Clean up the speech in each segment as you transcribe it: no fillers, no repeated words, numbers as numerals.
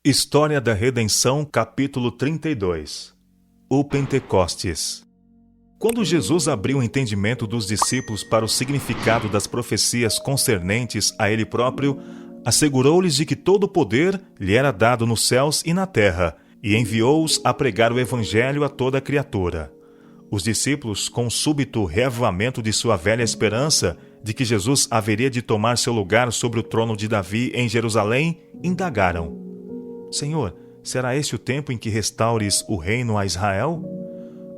História da Redenção, capítulo 32. O Pentecostes. Quando Jesus abriu o entendimento dos discípulos para o significado das profecias concernentes a ele próprio, assegurou-lhes de que todo o poder lhe era dado nos céus e na terra, e enviou-os a pregar o evangelho a toda a criatura. Os discípulos, com o súbito reavivamento de sua velha esperança de que Jesus haveria de tomar seu lugar sobre o trono de Davi em Jerusalém, indagaram: Senhor, será este o tempo em que restaures o reino a Israel?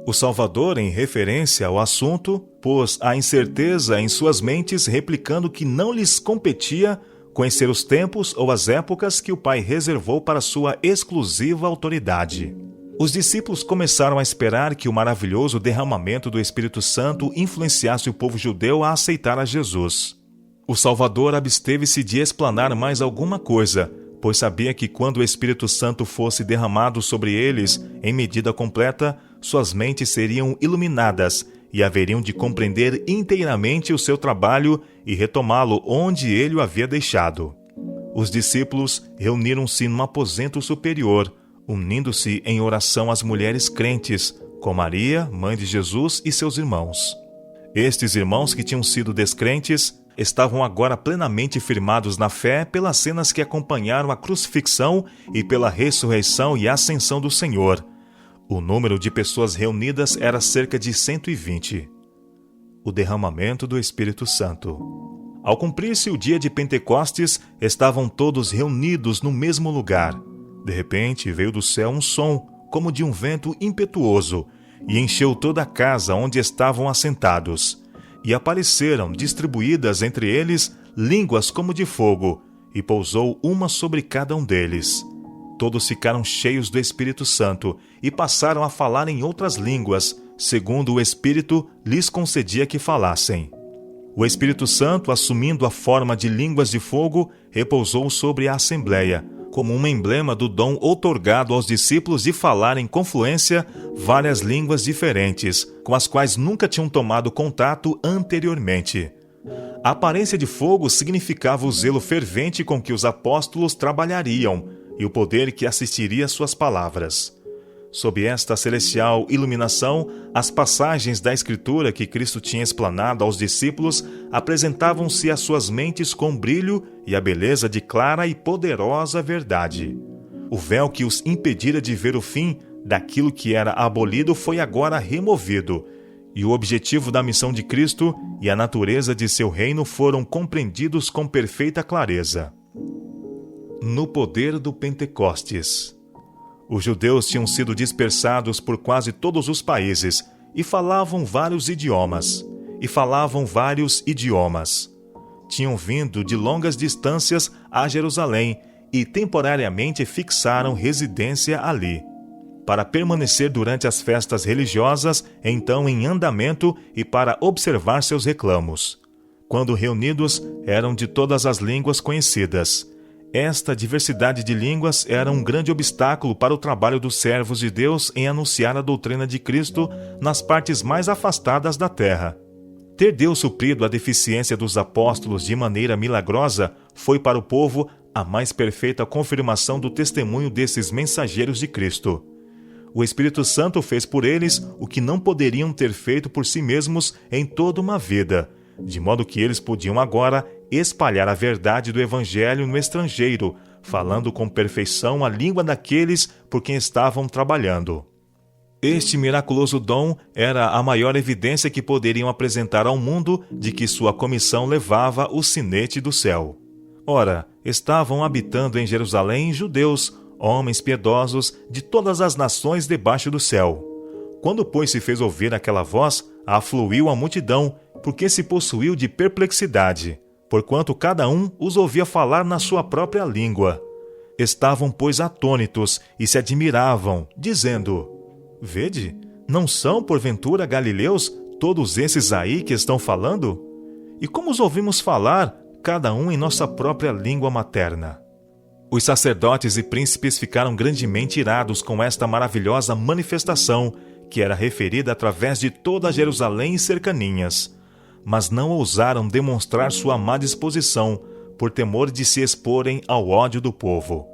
O Salvador, em referência ao assunto, pôs a incerteza em suas mentes, replicando que não lhes competia conhecer os tempos ou as épocas que o Pai reservou para sua exclusiva autoridade. Os discípulos começaram a esperar que o maravilhoso derramamento do Espírito Santo influenciasse o povo judeu a aceitar a Jesus. O Salvador absteve-se de explanar mais alguma coisa, pois sabia que quando o Espírito Santo fosse derramado sobre eles, em medida completa, suas mentes seriam iluminadas e haveriam de compreender inteiramente o seu trabalho e retomá-lo onde ele o havia deixado. Os discípulos reuniram-se num aposento superior, unindo-se em oração às mulheres crentes, com Maria, mãe de Jesus, e seus irmãos. Estes irmãos que tinham sido descrentes estavam agora plenamente firmados na fé pelas cenas que acompanharam a crucifixão e pela ressurreição e ascensão do Senhor. O número de pessoas reunidas era cerca de 120. O derramamento do Espírito Santo. Ao cumprir-se o dia de Pentecostes, estavam todos reunidos no mesmo lugar. De repente, veio do céu um som, como de um vento impetuoso, e encheu toda a casa onde estavam assentados. E apareceram, distribuídas entre eles, línguas como de fogo, e pousou uma sobre cada um deles. Todos ficaram cheios do Espírito Santo e passaram a falar em outras línguas, segundo o Espírito lhes concedia que falassem. O Espírito Santo, assumindo a forma de línguas de fogo, repousou sobre a Assembleia, como um emblema do dom outorgado aos discípulos de falar em confluência várias línguas diferentes, com as quais nunca tinham tomado contato anteriormente. A aparência de fogo significava o zelo fervente com que os apóstolos trabalhariam e o poder que assistiria às suas palavras. Sob esta celestial iluminação, as passagens da Escritura que Cristo tinha explanado aos discípulos apresentavam-se às suas mentes com brilho e a beleza de clara e poderosa verdade. O véu que os impedira de ver o fim daquilo que era abolido foi agora removido, e o objetivo da missão de Cristo e a natureza de seu reino foram compreendidos com perfeita clareza. No poder do Pentecostes. Os judeus tinham sido dispersados por quase todos os países e falavam vários idiomas. Tinham vindo de longas distâncias a Jerusalém e temporariamente fixaram residência ali, para permanecer durante as festas religiosas, então em andamento, e para observar seus reclamos. Quando reunidos, eram de todas as línguas conhecidas. Esta diversidade de línguas era um grande obstáculo para o trabalho dos servos de Deus em anunciar a doutrina de Cristo nas partes mais afastadas da terra. Ter Deus suprido a deficiência dos apóstolos de maneira milagrosa foi para o povo a mais perfeita confirmação do testemunho desses mensageiros de Cristo. O Espírito Santo fez por eles o que não poderiam ter feito por si mesmos em toda uma vida, de modo que eles podiam agora espalhar a verdade do Evangelho no estrangeiro, falando com perfeição a língua daqueles por quem estavam trabalhando. Este miraculoso dom era a maior evidência que poderiam apresentar ao mundo de que sua comissão levava o sinete do céu. Ora, estavam habitando em Jerusalém judeus, homens piedosos de todas as nações debaixo do céu. Quando, pois, se fez ouvir aquela voz, afluiu a multidão, porque se possuiu de perplexidade, porquanto cada um os ouvia falar na sua própria língua. Estavam, pois, atônitos e se admiravam, dizendo: Vede, não são, porventura, galileus todos esses aí que estão falando? E como os ouvimos falar, cada um em nossa própria língua materna? Os sacerdotes e príncipes ficaram grandemente irados com esta maravilhosa manifestação, que era referida através de toda Jerusalém e cercaninhas. Mas não ousaram demonstrar sua má disposição, por temor de se exporem ao ódio do povo.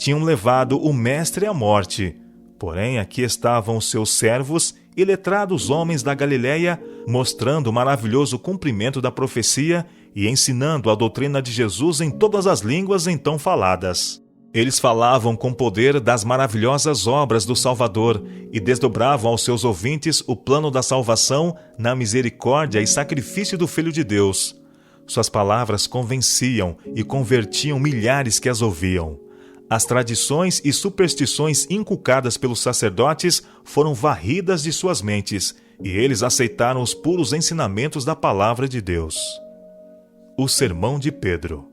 tinham levado o Mestre à morte. Porém, aqui estavam os seus servos e letrados homens da Galiléia, mostrando o maravilhoso cumprimento da profecia e ensinando a doutrina de Jesus em todas as línguas então faladas. Eles falavam com poder das maravilhosas obras do Salvador e desdobravam aos seus ouvintes o plano da salvação na misericórdia e sacrifício do Filho de Deus. Suas palavras convenciam e convertiam milhares que as ouviam. As tradições e superstições inculcadas pelos sacerdotes foram varridas de suas mentes, e eles aceitaram os puros ensinamentos da palavra de Deus. O sermão de Pedro.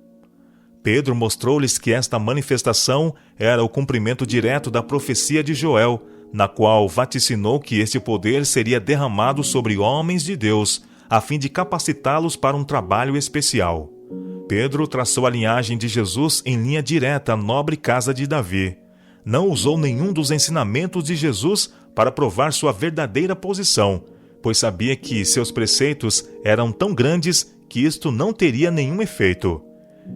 Pedro mostrou-lhes que esta manifestação era o cumprimento direto da profecia de Joel, na qual vaticinou que este poder seria derramado sobre homens de Deus, a fim de capacitá-los para um trabalho especial. Pedro traçou a linhagem de Jesus em linha direta à nobre casa de Davi. Não usou nenhum dos ensinamentos de Jesus para provar sua verdadeira posição, pois sabia que seus preceitos eram tão grandes que isto não teria nenhum efeito.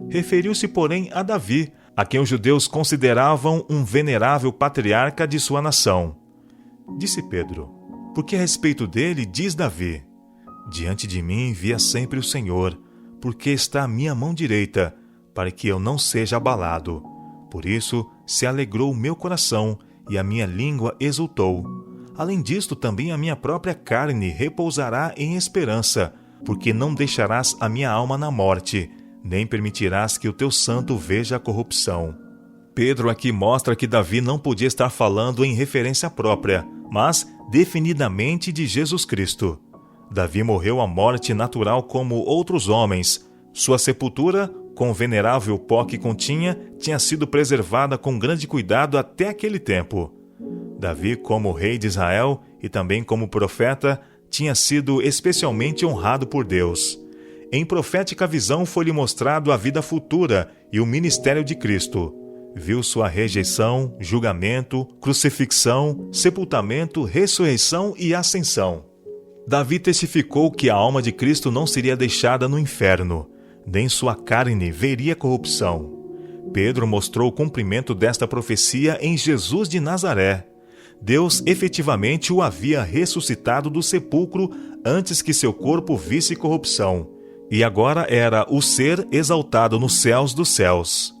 Referiu-se, porém, a Davi, a quem os judeus consideravam um venerável patriarca de sua nação. Disse Pedro: porque a respeito dele diz Davi: diante de mim via sempre o Senhor, porque está à minha mão direita, para que eu não seja abalado. Por isso se alegrou o meu coração, e a minha língua exultou. Além disto, também a minha própria carne repousará em esperança, porque não deixarás a minha alma na morte, nem permitirás que o teu santo veja a corrupção. Pedro aqui mostra que Davi não podia estar falando em referência própria, mas definidamente de Jesus Cristo. Davi morreu a morte natural como outros homens. Sua sepultura, com o venerável pó que continha, tinha sido preservada com grande cuidado até aquele tempo. Davi, como rei de Israel e também como profeta, tinha sido especialmente honrado por Deus. Em profética visão foi-lhe mostrado a vida futura e o ministério de Cristo. Viu sua rejeição, julgamento, crucifixão, sepultamento, ressurreição e ascensão. Davi testificou que a alma de Cristo não seria deixada no inferno, nem sua carne veria corrupção. Pedro mostrou o cumprimento desta profecia em Jesus de Nazaré. Deus efetivamente o havia ressuscitado do sepulcro antes que seu corpo visse corrupção, e agora era o ser exaltado nos céus dos céus.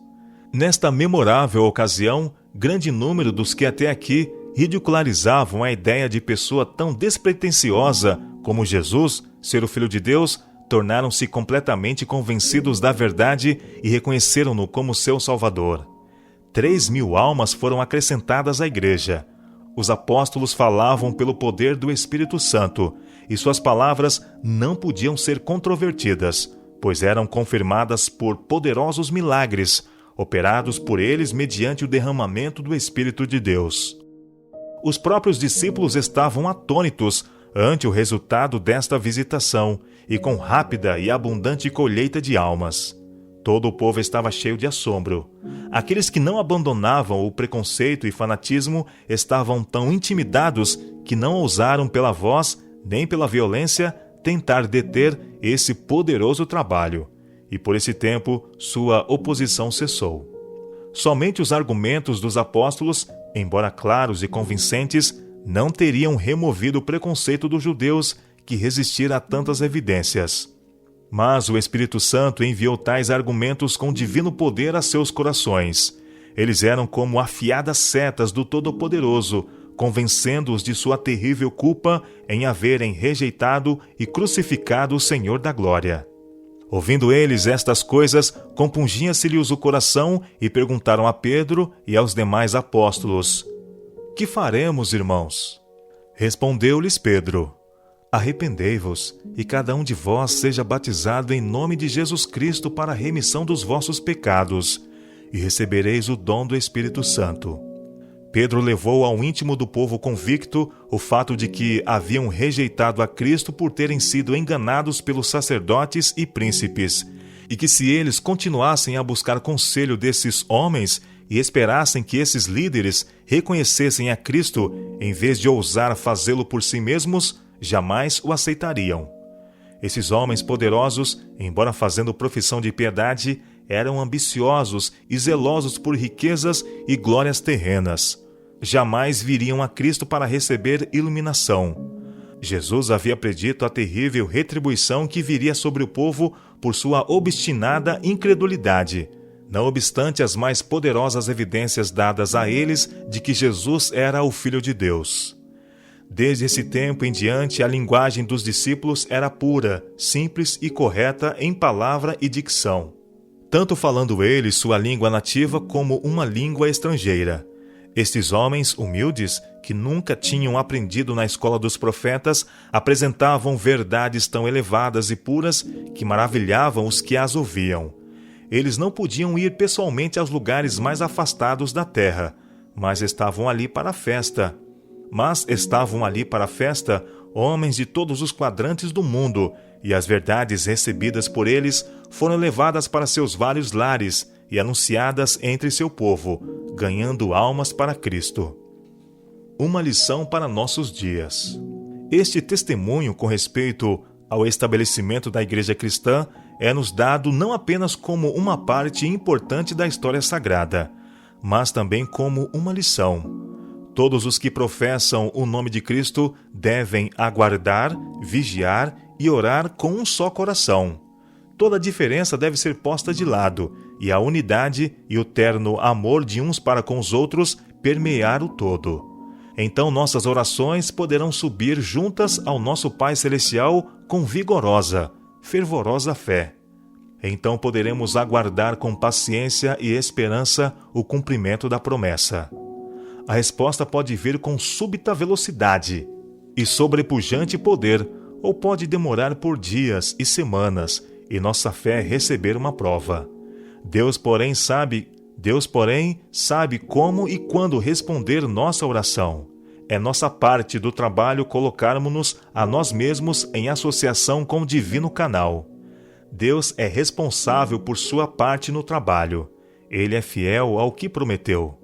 Nesta memorável ocasião, grande número dos que até aqui ridicularizavam a ideia de pessoa tão despretensiosa como Jesus, ser o Filho de Deus, tornaram-se completamente convencidos da verdade e reconheceram-no como seu Salvador. 3.000 almas foram acrescentadas à igreja. Os apóstolos falavam pelo poder do Espírito Santo, e suas palavras não podiam ser controvertidas, pois eram confirmadas por poderosos milagres, operados por eles mediante o derramamento do Espírito de Deus. Os próprios discípulos estavam atônitos ante o resultado desta visitação e com rápida e abundante colheita de almas. Todo o povo estava cheio de assombro. Aqueles que não abandonavam o preconceito e fanatismo estavam tão intimidados que não ousaram pela voz nem pela violência tentar deter esse poderoso trabalho. E por esse tempo sua oposição cessou. Somente os argumentos dos apóstolos, embora claros e convincentes, não teriam removido o preconceito dos judeus que resistira a tantas evidências. Mas o Espírito Santo enviou tais argumentos com divino poder a seus corações. Eles eram como afiadas setas do Todo-Poderoso, convencendo-os de sua terrível culpa em haverem rejeitado e crucificado o Senhor da Glória. Ouvindo eles estas coisas, compungia-se-lhes o coração e perguntaram a Pedro e aos demais apóstolos: que faremos, irmãos? Respondeu-lhes Pedro: arrependei-vos, e cada um de vós seja batizado em nome de Jesus Cristo para a remissão dos vossos pecados, e recebereis o dom do Espírito Santo. Pedro levou ao íntimo do povo convicto o fato de que haviam rejeitado a Cristo por terem sido enganados pelos sacerdotes e príncipes, e que se eles continuassem a buscar conselho desses homens e esperassem que esses líderes reconhecessem a Cristo, em vez de ousar fazê-lo por si mesmos, jamais o aceitariam. Esses homens poderosos, embora fazendo profissão de piedade, eram ambiciosos e zelosos por riquezas e glórias terrenas. Jamais viriam a Cristo para receber iluminação. Jesus havia predito a terrível retribuição que viria sobre o povo por sua obstinada incredulidade, não obstante as mais poderosas evidências dadas a eles de que Jesus era o Filho de Deus. Desde esse tempo em diante, a linguagem dos discípulos era pura, simples e correta em palavra e dicção, tanto falando eles sua língua nativa como uma língua estrangeira. Estes homens humildes, que nunca tinham aprendido na escola dos profetas, apresentavam verdades tão elevadas e puras que maravilhavam os que as ouviam. Eles não podiam ir pessoalmente aos lugares mais afastados da terra, mas estavam ali para a festa. Homens de todos os quadrantes do mundo, e as verdades recebidas por eles foram levadas para seus vários lares e anunciadas entre seu povo, ganhando almas para Cristo. Uma lição para nossos dias. Este testemunho com respeito ao estabelecimento da Igreja Cristã é-nos dado não apenas como uma parte importante da história sagrada, mas também como uma lição. Todos os que professam o nome de Cristo devem aguardar, vigiar e orar com um só coração. Toda diferença deve ser posta de lado, e a unidade e o terno amor de uns para com os outros permear o todo. Então nossas orações poderão subir juntas ao nosso Pai Celestial com vigorosa, fervorosa fé. Então poderemos aguardar com paciência e esperança o cumprimento da promessa. A resposta pode vir com súbita velocidade e sobrepujante poder, ou pode demorar por dias e semanas, e nossa fé receber uma prova. Deus, porém, sabe como e quando responder nossa oração. É nossa parte do trabalho colocarmos-nos a nós mesmos em associação com o divino canal. Deus é responsável por sua parte no trabalho. Ele é fiel ao que prometeu.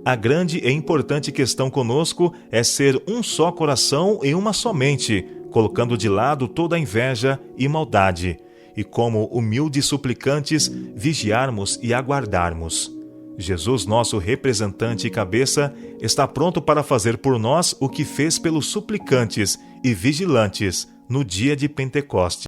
A grande e importante questão conosco é ser um só coração e uma só mente, colocando de lado toda a inveja e maldade, e como humildes suplicantes, vigiarmos e aguardarmos. Jesus, nosso representante e cabeça, está pronto para fazer por nós o que fez pelos suplicantes e vigilantes no dia de Pentecostes.